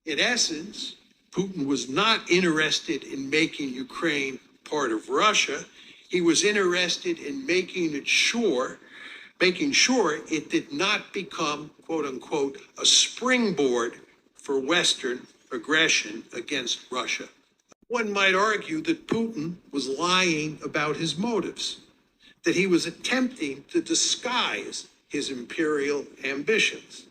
In essence, Putin was not interested in making Ukraine part of Russia. He was interested in making sure it did not become, quote unquote, a springboard for Western aggression against Russia. One might argue that Putin was lying about his motives, that he was attempting to disguise his imperial ambitions.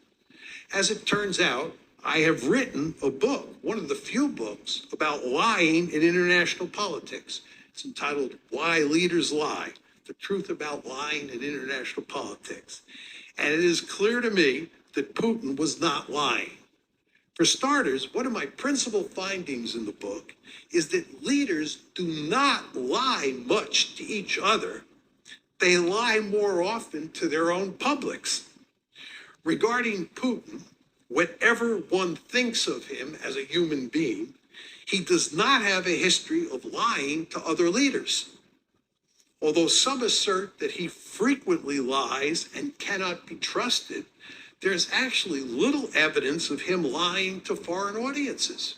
As it turns out, I have written a book, one of the few books, about lying in international politics. It's entitled Why Leaders Lie, The Truth About Lying in International Politics. And it is clear to me that Putin was not lying. For starters, one of my principal findings in the book is that leaders do not lie much to each other. They lie more often to their own publics. Regarding Putin, whatever one thinks of him as a human being, he does not have a history of lying to other leaders. Although some assert that he frequently lies and cannot be trusted, there's actually little evidence of him lying to foreign audiences.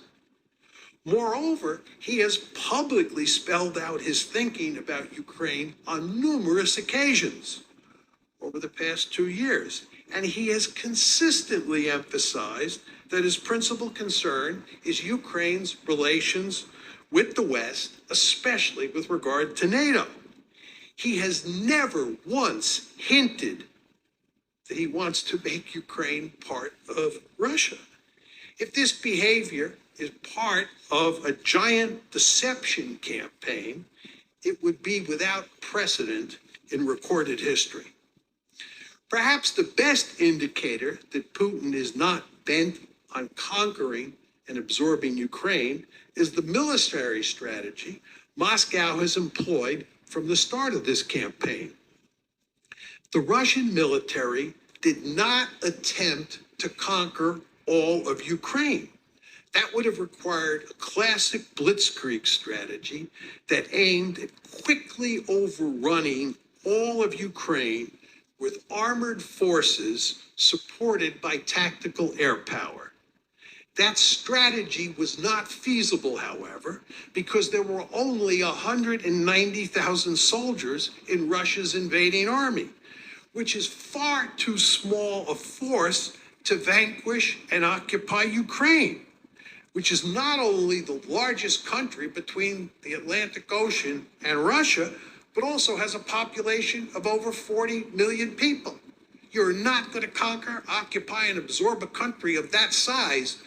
Moreover, he has publicly spelled out his thinking about Ukraine on numerous occasions over the past 2 years, and he has consistently emphasized that his principal concern is Ukraine's relations with the West, especially with regard to NATO. He has never once hinted that he wants to make Ukraine part of Russia. If this behavior is part of a giant deception campaign, it would be without precedent in recorded history. Perhaps the best indicator that Putin is not bent on conquering and absorbing Ukraine is the military strategy Moscow has employed from the start of this campaign. The Russian military did not attempt to conquer all of Ukraine. That would have required a classic blitzkrieg strategy that aimed at quickly overrunning all of Ukraine with armored forces supported by tactical air power. That strategy was not feasible, however, because there were only 190,000 soldiers in Russia's invading army, which is far too small a force to vanquish and occupy Ukraine, which is not only the largest country between the Atlantic Ocean and Russia, but also has a population of over 40 million people. You're not going to conquer, occupy, and absorb a country of that size